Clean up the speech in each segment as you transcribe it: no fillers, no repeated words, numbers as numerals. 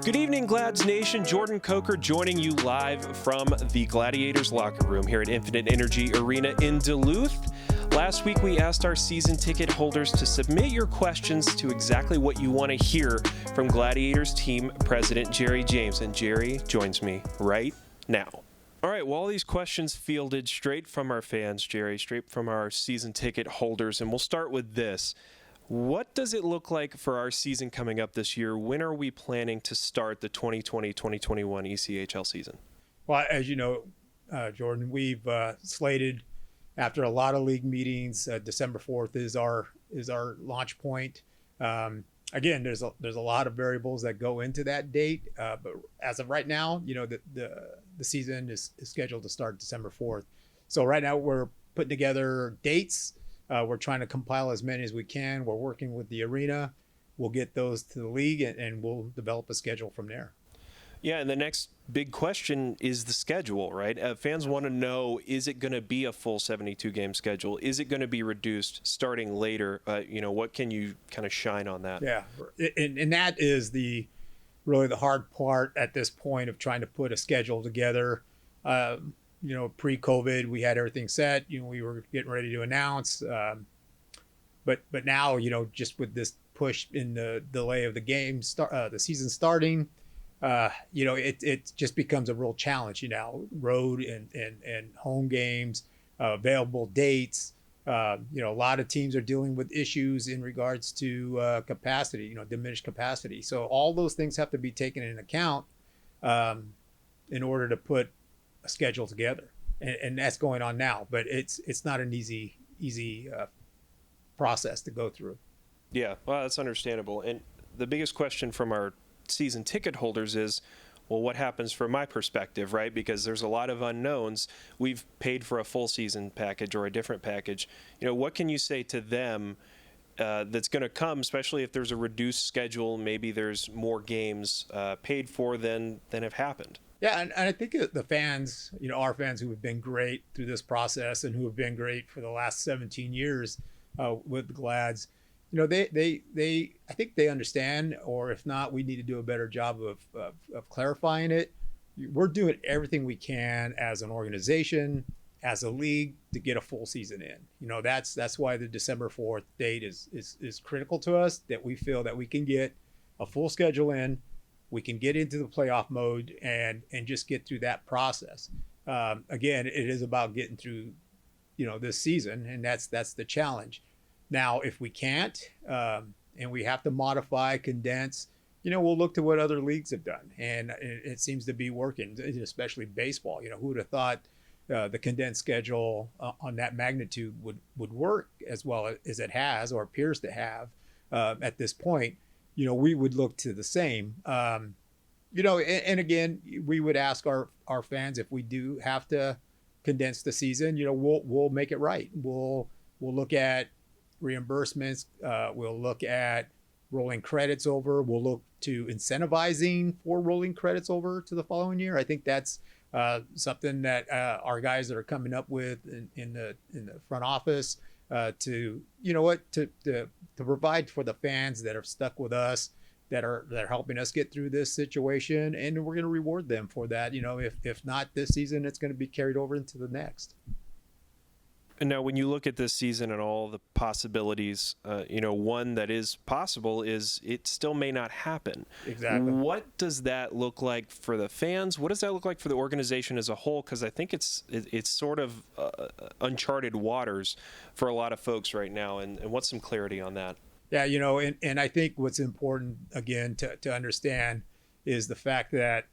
Good evening, Glads Nation. Jordan Coker joining you live from the Gladiators locker room here at Infinite Energy Arena in Duluth. Last week, we asked our season ticket holders to submit your questions to exactly what you want to hear from Gladiators team president Jerry James. And Jerry joins me right now. All right, well, all these questions fielded straight from our fans, Jerry, straight from our season ticket holders. And we'll start with this. What does it look like for our season coming up this year? When are we planning to start the 2020-2021 ECHL season? Well, as you know, Jordan, we've slated after a lot of league meetings. December 4th is our launch point. Again, there's a lot of variables that go into that date, but as of right now, you know, the season is scheduled to start December 4th. So right now we're putting together dates. We're trying to compile as many as we can. We're working with the arena. We'll get those to the league, and we'll develop a schedule from there. Yeah, and the next big question is the schedule, right? Fans want to know, is it going to be a full 72-game schedule? Is it going to be reduced starting later? What can you kind of shine on that? Yeah, and that is really the hard part at this point of trying to put a schedule together. Pre-COVID, we had everything set. We were getting ready to announce. But now, just with this push in the delay of the game, the season starting, it just becomes a real challenge. Road and home games, available dates. A lot of teams are dealing with issues in regards to capacity, diminished capacity. So all those things have to be taken into account in order to put a schedule together, and that's going on now. But it's not an easy process to go through. Yeah, well, that's understandable. And the biggest question from our season ticket holders is, well, what happens from my perspective, right? Because there's a lot of unknowns. We've paid for a full season package or a different package. What can you say to them that's going to come, especially if there's a reduced schedule, maybe there's more games paid for than have happened? Yeah, and I think the fans, our fans who have been great through this process and who have been great for the last 17 years with the Glads, I think they understand, or if not, we need to do a better job of clarifying it. We're doing everything we can as an organization, as a league, to get a full season in. That's why the December 4th date is critical to us, that we feel that we can get a full schedule in. We can get into the playoff mode and just get through that process. Again, it is about getting through, this season, and that's the challenge. Now, if we can't, and we have to modify, condense, we'll look to what other leagues have done, and it seems to be working, especially baseball. Who would have thought the condensed schedule on that magnitude would work as well as it has, or appears to have at this point. We would look to the same. And again, we would ask our fans, if we do have to condense the season, we'll make it right. We'll look at reimbursements. We'll look at rolling credits over. We'll look to incentivizing for rolling credits over to the following year. I think that's something that our guys that are coming up with in the front office to provide for the fans that are stuck with us, that are helping us get through this situation, and we're going to reward them for that. If not this season, it's going to be carried over into the next. And now when you look at this season and all the possibilities, one that is possible is it still may not happen. Exactly. What does that look like for the fans? What does that look like for the organization as a whole? Because I think it's sort of uncharted waters for a lot of folks right now. And what's some clarity on that? Yeah, and I think what's important, again, to understand is the fact that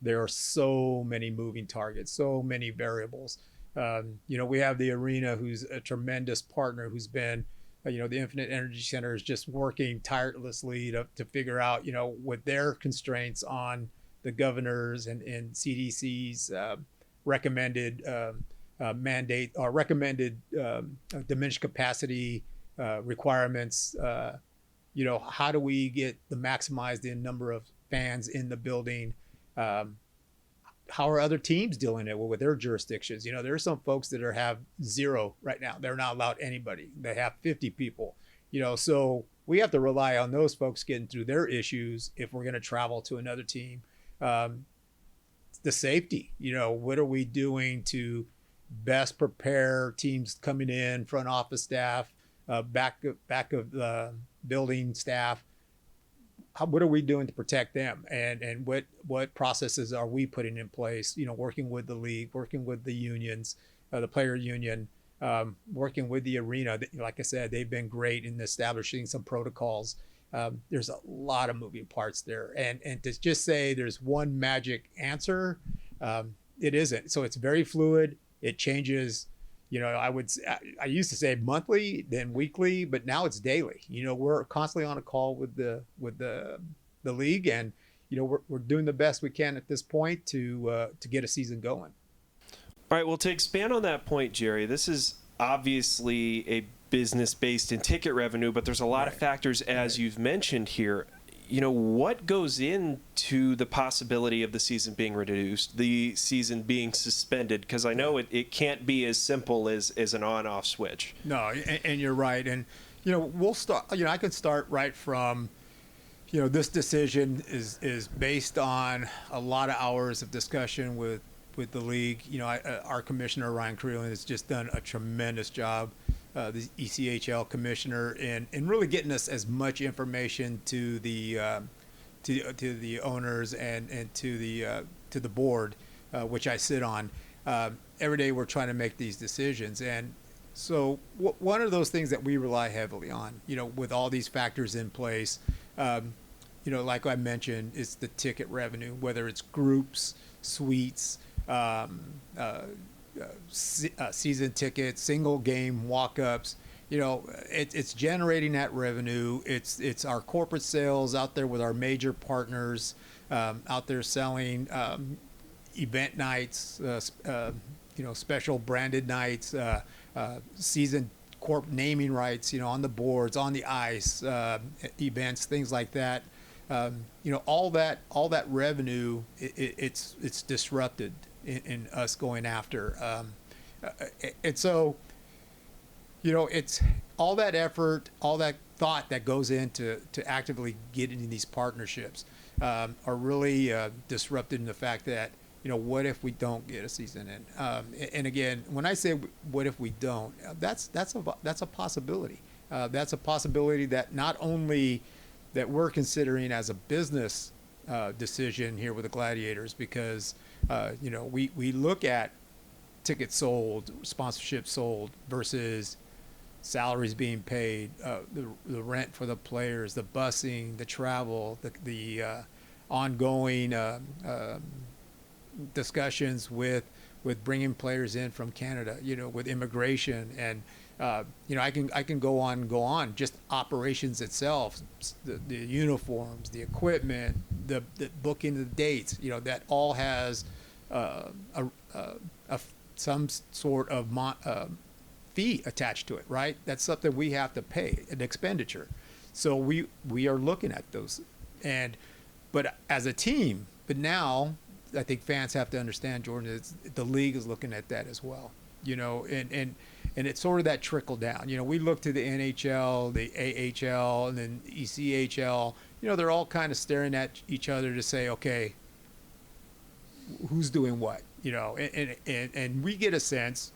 there are so many moving targets, so many variables. We have the arena, who's a tremendous partner, who's been, the Infinite Energy Center is just working tirelessly to figure out, with their constraints on the governors and CDC's recommended mandate or recommended diminished capacity requirements. How do we get maximize the number of fans in the building? How are other teams dealing with their jurisdictions? There are some folks that have 0 right now. They're not allowed anybody. They have 50 people. So we have to rely on those folks getting through their issues if we're going to travel to another team. The safety, what are we doing to best prepare teams coming in, front office staff, back of the building staff? What are we doing to protect them, and what processes are we putting in place? Working with the league, working with the unions, the player union, working with the arena. Like I said, they've been great in establishing some protocols. There's a lot of moving parts there, and to just say there's one magic answer, it isn't. So it's very fluid. It changes. I used to say monthly, then weekly, but now it's daily. We're constantly on a call with the league, and we're doing the best we can at this point to get a season going. All right. Well, to expand on that point, Jerry, this is obviously a business based in ticket revenue, but there's a lot of factors, as you've mentioned here. What goes into the possibility of the season being reduced, the season being suspended? Because I know it can't be as simple as an on-off switch. No, and you're right. And, we'll start, I could start right from, this decision is based on a lot of hours of discussion with the league. Our commissioner, Ryan Creelan, has just done a tremendous job. The ECHL commissioner in really getting us as much information to the owners and to the board, which I sit on. Every day we're trying to make these decisions, and so one of those things that we rely heavily on, with all these factors in place, like I mentioned, is the ticket revenue, whether it's groups, suites, season tickets, single game walk-ups. It's generating that revenue. It's our corporate sales out there with our major partners, out there selling event nights, special branded nights, season corp naming rights, on the boards, on the ice, events, things like that. All that revenue, it's disrupted in us going after. And so, it's all that effort, all that thought that goes into actively getting these partnerships are really disrupted in the fact that, what if we don't get a season in? And again, when I say what if we don't, that's a possibility. That's a possibility that not only that we're considering as a business decision here with the Gladiators, because we look at tickets sold, sponsorship sold versus salaries being paid, the rent for the players, the busing, the travel, the ongoing discussions with bringing players in from Canada, with immigration, and I can go on. Just operations itself, the uniforms, the equipment, the booking the dates, that all has some sort of fee attached to it, right? That's something we have to pay, an expenditure. So we are looking at those, but as a team. But now I think fans have to understand, Jordan, the league is looking at that as well. And it's sort of that trickle down. We look to the NHL, the AHL, and then ECHL. They're all kind of staring at each other to say, okay, who's doing what? And we get a sense,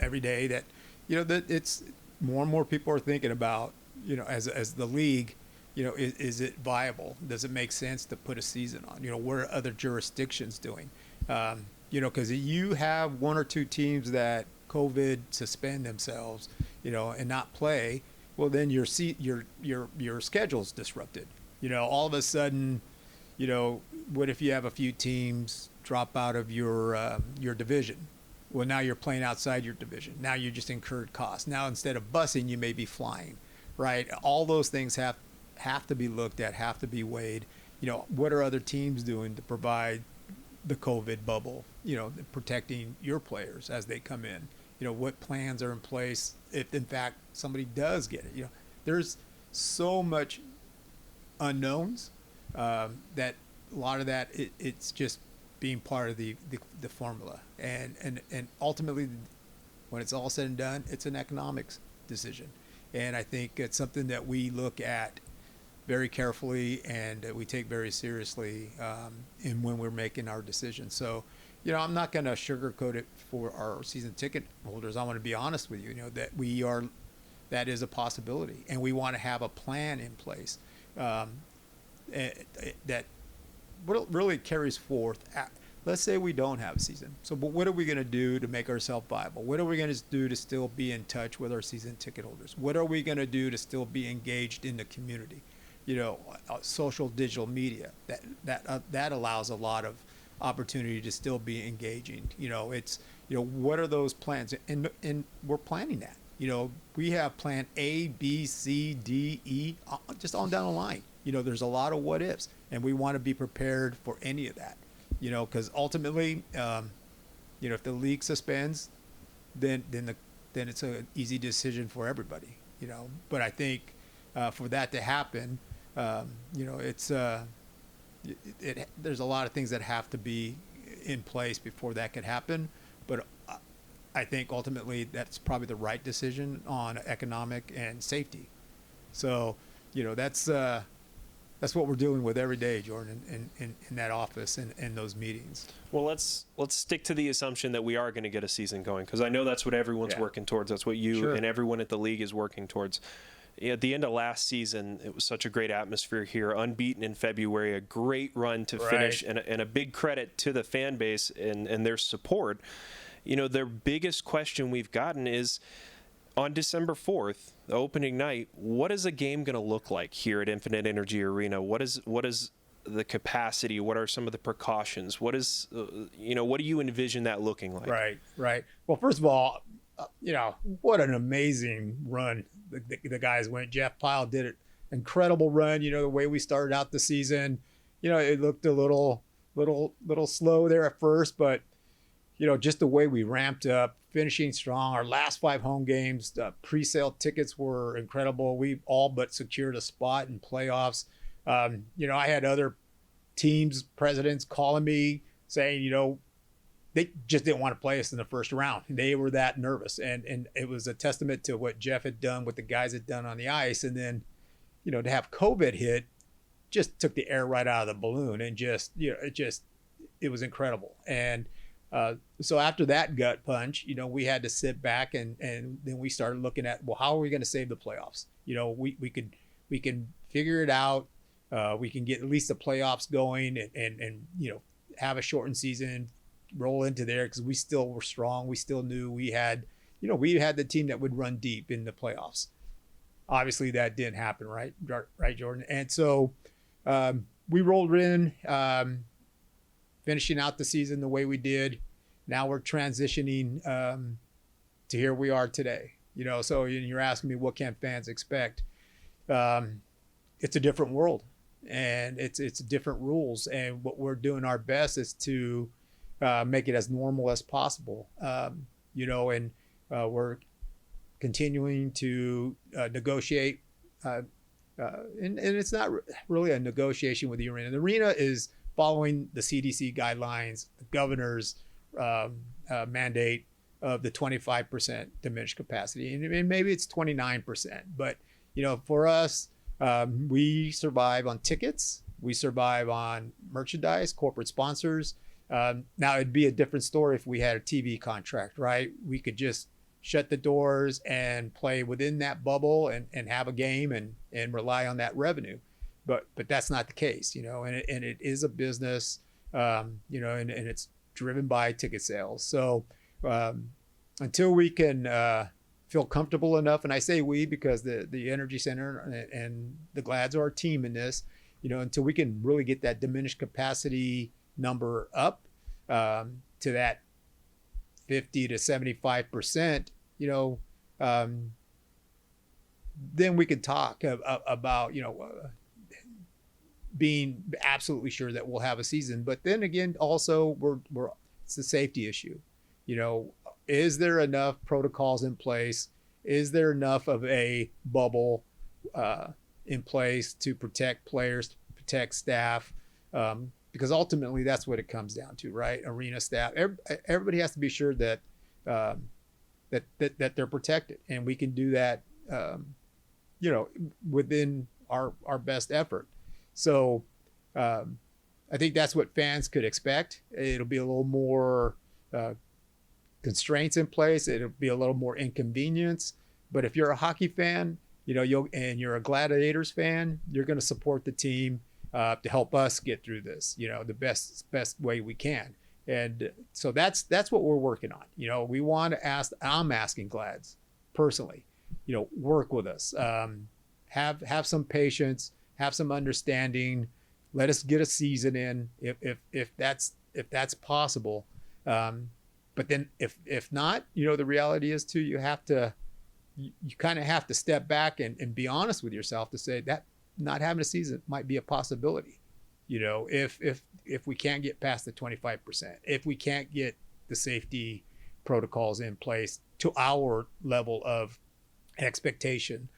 every day that, that it's more and more people are thinking about, as the league, is it viable? Does it make sense to put a season on? What are other jurisdictions doing? Because you have one or two teams that COVID suspend themselves, and not play. Well, then your schedule's disrupted. All of a sudden, what if you have a few teams drop out of your division? Well, now you're playing outside your division. Now you just incurred costs. Now instead of busing, you may be flying, right? All those things have to be looked at, have to be weighed. What are other teams doing to provide the COVID bubble, protecting your players as they come in? What plans are in place if in fact somebody does get it? There's so much unknowns that a lot of that it's just being part of the formula, and ultimately when it's all said and done, it's an economics decision. And I think it's something that we look at very carefully and that we take very seriously in when we're making our decisions. So, I'm not going to sugarcoat it for our season ticket holders. I want to be honest with you, that is a possibility, and we want to have a plan in place that really carries forth. Let's say we don't have a season. So, but what are we going to do to make ourselves viable? What are we going to do to still be in touch with our season ticket holders? What are we going to do to still be engaged in the community? Social digital media that allows a lot of opportunity to still be engaging. What are those plans? And we're planning that. We have plan A, B, C, D, E, just on down the line. There's a lot of what ifs, and we want to be prepared for any of that. Because ultimately, if the league suspends, then it's an easy decision for everybody. But I think for that to happen, it's there's a lot of things that have to be in place before that could happen. But I think ultimately that's probably the right decision on economic and safety. So, that's what we're dealing with every day, Jordan, in that office and in those meetings. Well, let's stick to the assumption that we are going to get a season going, because I know that's what everyone's working towards. That's what you and everyone at the league is working towards. At the end of last season, it was such a great atmosphere here, unbeaten in February, a great run to finish, and a big credit to the fan base and their support. Their biggest question we've gotten is, on December 4th, the opening night, what is a game going to look like here at Infinite Energy Arena? What is the capacity? What are some of the precautions? What do you envision that looking like? Right. Well, first of all, what an amazing run the guys went. Jeff Pyle did an incredible run. The way we started out the season, it looked a little slow there at first, but just the way we ramped up, finishing strong. Our last 5 home games, pre-sale tickets were incredible. We all but secured a spot in playoffs. I had other teams, presidents calling me saying, they just didn't want to play us in the first round. They were that nervous. And it was a testament to what Jeff had done, what the guys had done on the ice. And then, to have COVID hit just took the air right out of the balloon and it was incredible. And so after that gut punch, we had to sit back and then we started looking at, well, how are we going to save the playoffs? We can figure it out. We can get at least the playoffs going and have a shortened season, roll into there, because we still were strong. We still knew we had the team that would run deep in the playoffs. Obviously that didn't happen, right, Jordan? And so we rolled in, finishing out the season the way we did. Now we're transitioning to here we are today. So you're asking me, what can fans expect? It's a different world, and it's different rules. And what we're doing our best is to make it as normal as possible. And we're continuing to negotiate. And it's not really a negotiation with the arena. The arena is following the CDC guidelines, the governor's mandate of the 25% diminished capacity. And maybe it's 29%. But, for us, we survive on tickets. We survive on merchandise, corporate sponsors. Now, it'd be a different story if we had a TV contract, right? We could just shut the doors and play within that bubble and have a game and rely on that revenue. But that's not the case, and it is a business, and it's driven by ticket sales. So until we can feel comfortable enough, and I say we because the Energy Center and the Glads are our team in this, until we can really get that diminished capacity number up to that 50 to 75%, then we could talk about, being absolutely sure that we'll have a season. But then again, also it's a safety issue. Is there enough protocols in place? Is there enough of a bubble in place to protect players, to protect staff? Because ultimately that's what it comes down to, right? Arena staff, everybody has to be sure that they're protected, and we can do that within our best effort. So I think that's what fans could expect. It'll be a little more constraints in place. It'll be a little more inconvenience. But if you're a hockey fan, and you're a Gladiators fan, you're going to support the team to help us get through this, the best way we can. And so that's what we're working on. We want to I'm asking Glads personally, work with us, have some patience, have some understanding. Let us get a season in if that's possible. But then if not, the reality is too, you kind of have to step back and be honest with yourself to say that not having a season might be a possibility. If we can't get past the 25%, if we can't get the safety protocols in place to our level of expectation,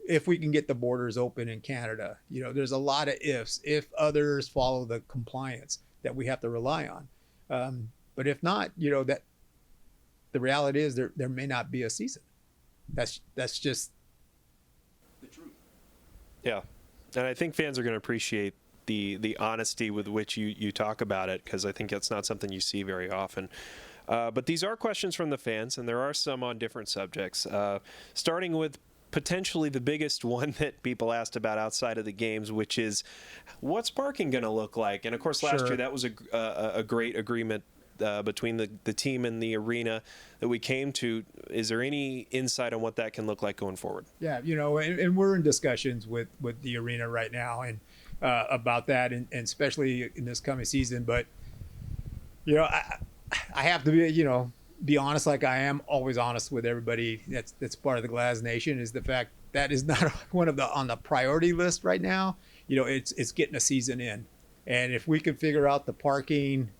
if we can get the borders open in Canada, there's a lot of ifs, if others follow the compliance that we have to rely on. But if not, that the reality is there may not be a season. That's just the truth. Yeah. And I think fans are going to appreciate the honesty with which you talk about it, because I think that's not something you see very often. But these are questions from the fans, and there are some on different subjects, starting with potentially the biggest one that people asked about outside of the games, which is what's parking going to look like? And of course, last year that was a great agreement between the team and the arena that we came to. Is there any insight on what that can look like going forward? Yeah, and we're in discussions with the arena right now and about that, and especially in this coming season. But I have to be honest, like I am always honest with everybody that's part of the Glass Nation, is the fact that is not one of on the priority list right now. It's getting a season in, and if we can figure out the parking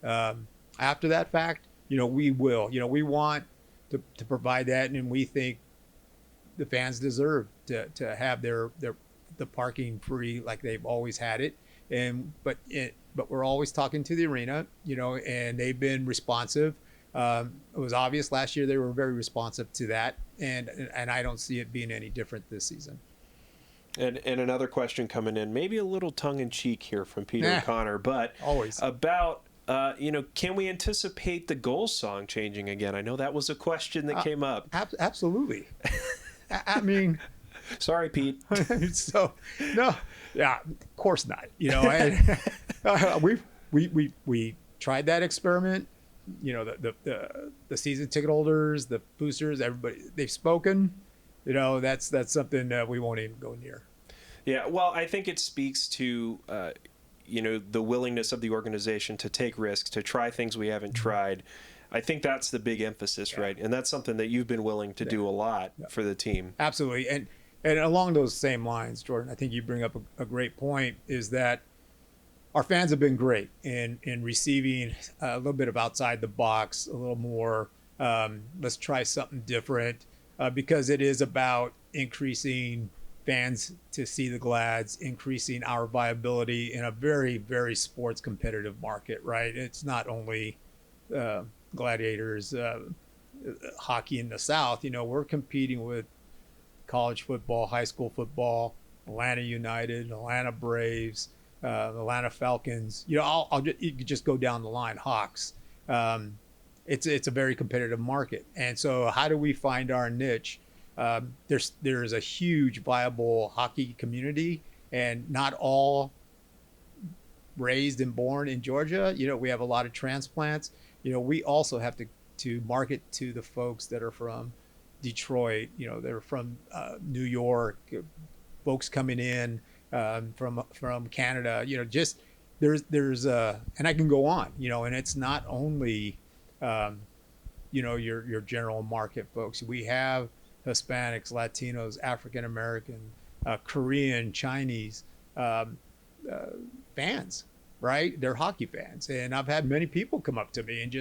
after that fact, we will. We want to provide that, and we think the fans deserve to have the parking free like they've always had it. But we're always talking to the arena, and they've been responsive. It was obvious last year they were very responsive to that, and I don't see it being any different this season. And another question coming in, maybe a little tongue-in-cheek here from Peter O'Connor, but always about can we anticipate the goal song changing again? I know that was a question that came up. Absolutely. I mean, sorry, Pete. So no, yeah, of course not. We tried that experiment. The season ticket holders, the boosters, everybody, they've spoken. That's something that we won't even go near. Yeah, well, I think it speaks to the willingness of the organization to take risks, to try things we haven't tried. I think that's the big emphasis, right? And that's something that you've been willing to do a lot for the team. Absolutely. And along those same lines, Jordan, I think you bring up a great point, is that our fans have been great in receiving a little bit of outside the box, a little more, let's try something different, because it is about increasing fans to see the Glads, increasing our viability in a very, very sports competitive market, right? It's not only Gladiators, hockey in the South. We're competing with college football, high school football, Atlanta United, Atlanta Braves, Atlanta Falcons. You could just go down the line. Hawks. It's a very competitive market, and so how do we find our niche? There's a huge viable hockey community, and not all raised and born in Georgia. We have a lot of transplants. We also have to market to the folks that are from Detroit. They're from New York. Folks coming in from Canada. Just there's and I can go on. And it's not only your general market folks. We have Hispanics, Latinos, African American, Korean, Chinese fans, right? They're hockey fans. And I've had many people come up to me and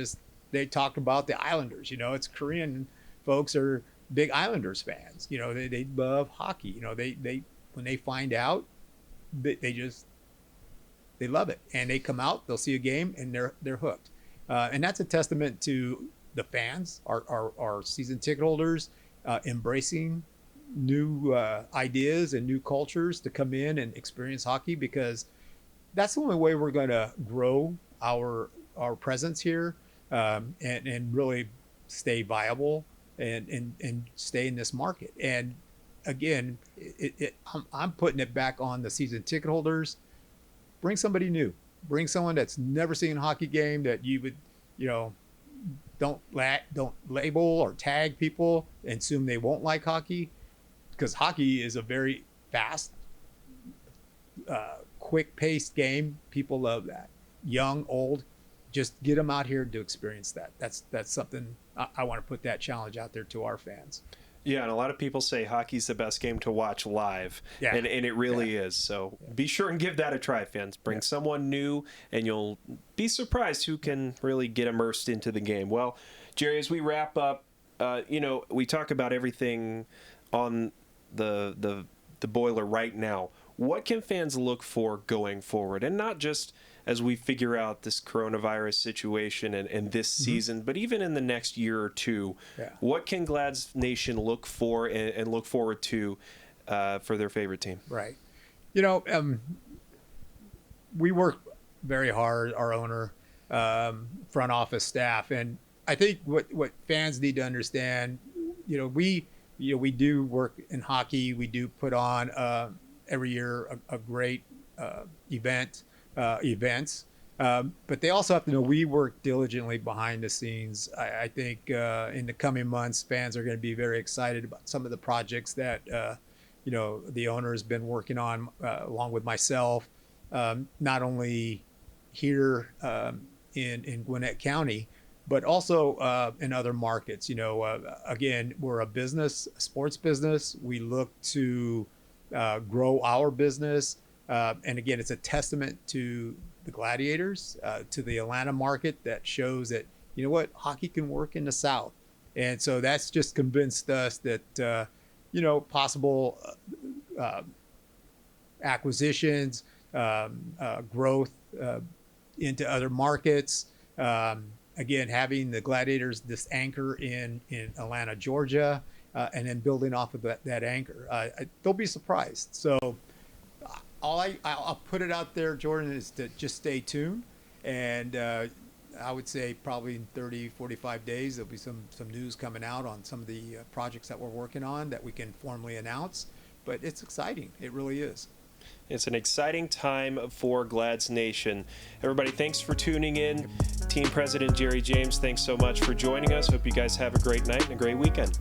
they talk about the Islanders. It's Korean folks are big Islanders fans. They love hockey. They when they find out, they love it. And they come out, they'll see a game, and they're hooked. And that's a testament to the fans, our season ticket holders, embracing new ideas and new cultures to come in and experience hockey, because that's the only way we're going to grow our presence here, and really stay viable and stay in this market. And again, I'm putting it back on the season ticket holders. Bring somebody new. Bring someone that's never seen a hockey game, that you would, don't label or tag people and assume they won't like hockey, because hockey is a very fast, quick-paced game. People love that. Young, old, just get them out here to experience that. That's something I want to put that challenge out there to our fans. Yeah, and a lot of people say hockey's the best game to watch live, and it really is. So be sure and give that a try, fans. Bring someone new, and you'll be surprised who can really get immersed into the game. Well, Jerry, as we wrap up, we talk about everything on the boiler right now. What can fans look for going forward? And not just as we figure out this coronavirus situation and this season, but even in the next year or two, what can Glads Nation look for and look forward to for their favorite team? Right. We work very hard, our owner, front office staff. And I think what fans need to understand, we do work in hockey. We do put on every year a great events. But they also have to know we work diligently behind the scenes. I think in the coming months, fans are going to be very excited about some of the projects that, the owner has been working on along with myself, not only here in Gwinnett County, but also in other markets. Again, we're a sports business. We look to grow our business. And again, it's a testament to the Gladiators, to the Atlanta market, that shows that, hockey can work in the South. And so that's just convinced us that, possible acquisitions, growth into other markets. Again, having the Gladiators, this anchor in Atlanta, Georgia, and then building off of that anchor. They'll be surprised. So I'll put it out there, Jordan, is to just stay tuned. And I would say probably in 30, 45 days, there'll be some news coming out on some of the projects that we're working on that we can formally announce. But it's exciting. It really is. It's an exciting time for Glads Nation. Everybody, thanks for tuning in. Team President Jerry James, thanks so much for joining us. Hope you guys have a great night and a great weekend.